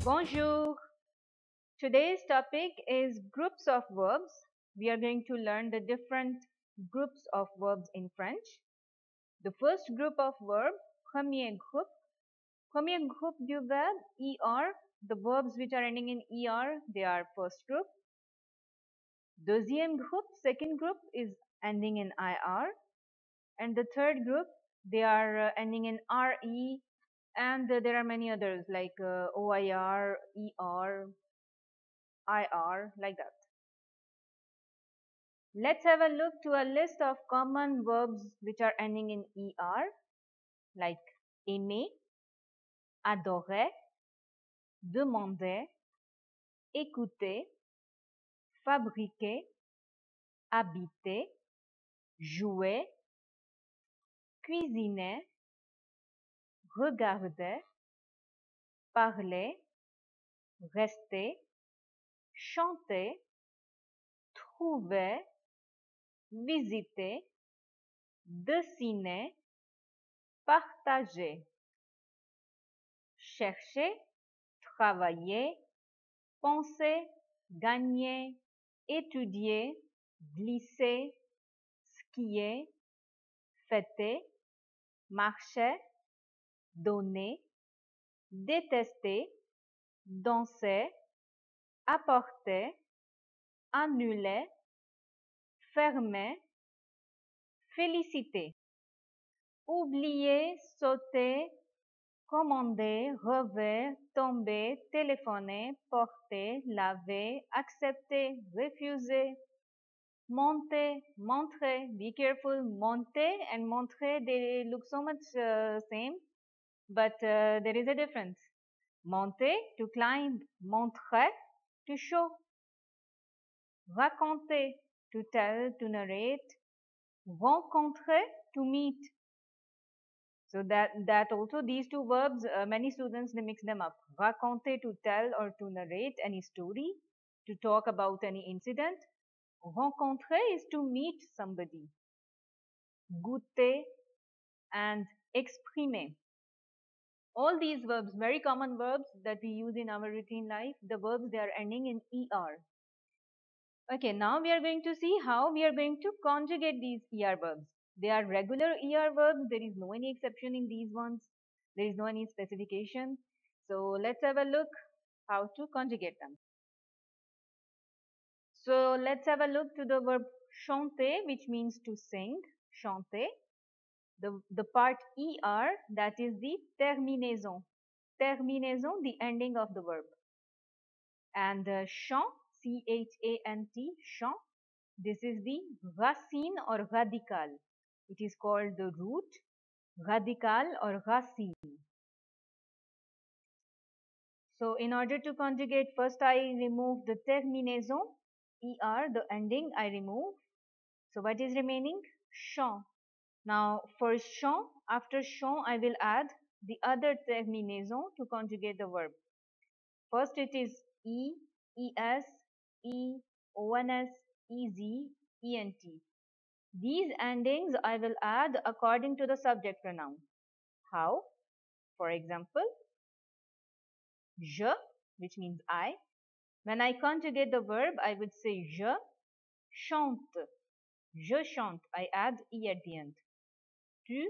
Bonjour. Today's topic is groups of verbs. We are going to learn the different groups of verbs in French. The first group of verb, premier groupe du verbe, ER. The verbs which are ending in ER, they are first group. Deuxième group, second group is ending in IR. And the third group, they are ending in RE. And there are many others like OIR, ER, IR, like that. Let's have a look to a list of common verbs which are ending in ER, like aimer, adorer, demander, écouter, fabriquer, habiter, jouer, cuisiner, regarder, parler, rester, chanter, trouver, visiter, dessiner, partager, chercher, travailler, penser, gagner, étudier, glisser, skier, fêter, marcher, donner, détester, danser, apporter, annuler, fermer, féliciter. Oublier, sauter, commander, revers, tomber, téléphoner, porter, laver, accepter, refuser, monter, montrer. Be careful, monter and montrer, they look so much same, but there is a difference. Monter, to climb, montrer, to show. Raconter, to tell, to narrate. Rencontrer, to meet. So that also these two verbs, many students, they mix them up. Raconter, to tell or to narrate any story, to talk about any incident. Rencontrer is to meet somebody. Goûter and exprimer. All these verbs, very common verbs that we use in our routine life, the verbs, they are ending in ER. Okay, now we are going to see how we are going to conjugate these ER verbs. They are regular ER verbs. There is no any exception in these ones. There is no any specification. So let's have a look how to conjugate them. So let's have a look to the verb chanter, which means to sing, chanter. The part ER, that is the terminaison. Terminaison, the ending of the verb. And chant, C-H-A-N-T, chant, this is the racine or radical. It is called the root, radical or racine. So in order to conjugate, first I remove the terminaison, ER, the ending I remove. So what is remaining? Chant. Now for chant, after chant I will add the other terminaison to conjugate the verb. First it is E, ES, E, ONS, EZ, ENT. These endings I will add according to the subject pronoun. How? For example, je, which means I. When I conjugate the verb, I would say je chante. Je chante. I add E at the end. Tu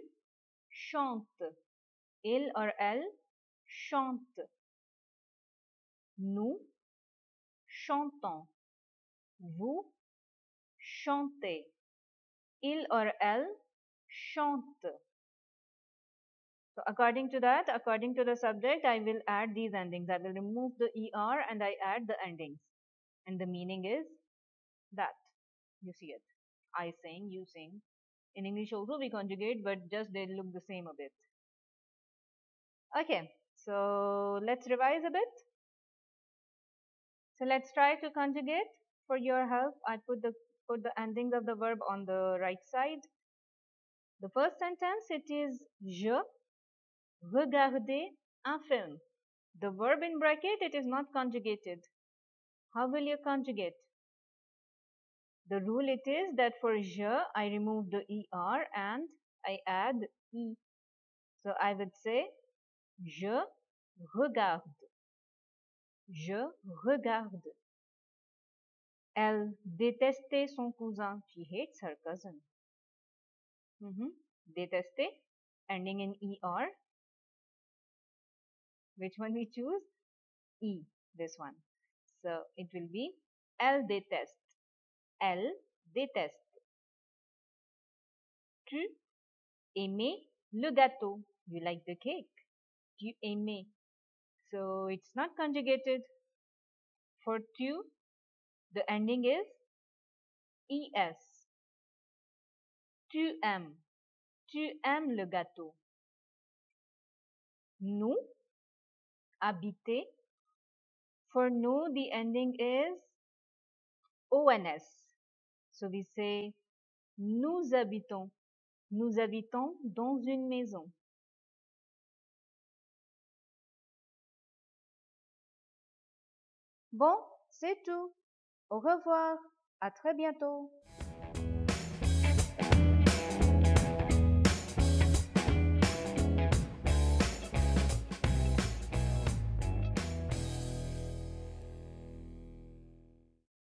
chantes. Il or elle chante. Nous chantons. Vous chantez. Il or elle chante. So according to that, according to the subject, I will add these endings. I will remove the ER and I add the endings. And the meaning is that. You see it. I sing, you sing. In English also we conjugate, but just they look the same a bit. Okay, so let's revise a bit. So let's try to conjugate. For your help, I put the endings of the verb on the right side. The first sentence, it is je regardais un film. The verb in bracket, it is not conjugated. How will you conjugate? The rule it is that for je, I remove the ER and I add E. So I would say, je regarde. Je regarde. Elle détestait son cousin. She hates her cousin. Détester, ending in ER. Which one we choose? E, this one. So it will be elle déteste. Elle déteste. Tu aimais le gâteau. You like the cake. Tu aimais. So it's not conjugated. For tu, the ending is es. Tu aimes. Tu aimes le gâteau. Nous, habiter. For nous, the ending is ons. So we say nous habitons. Nous habitons dans une maison. Bon, c'est tout. Au revoir. À très bientôt.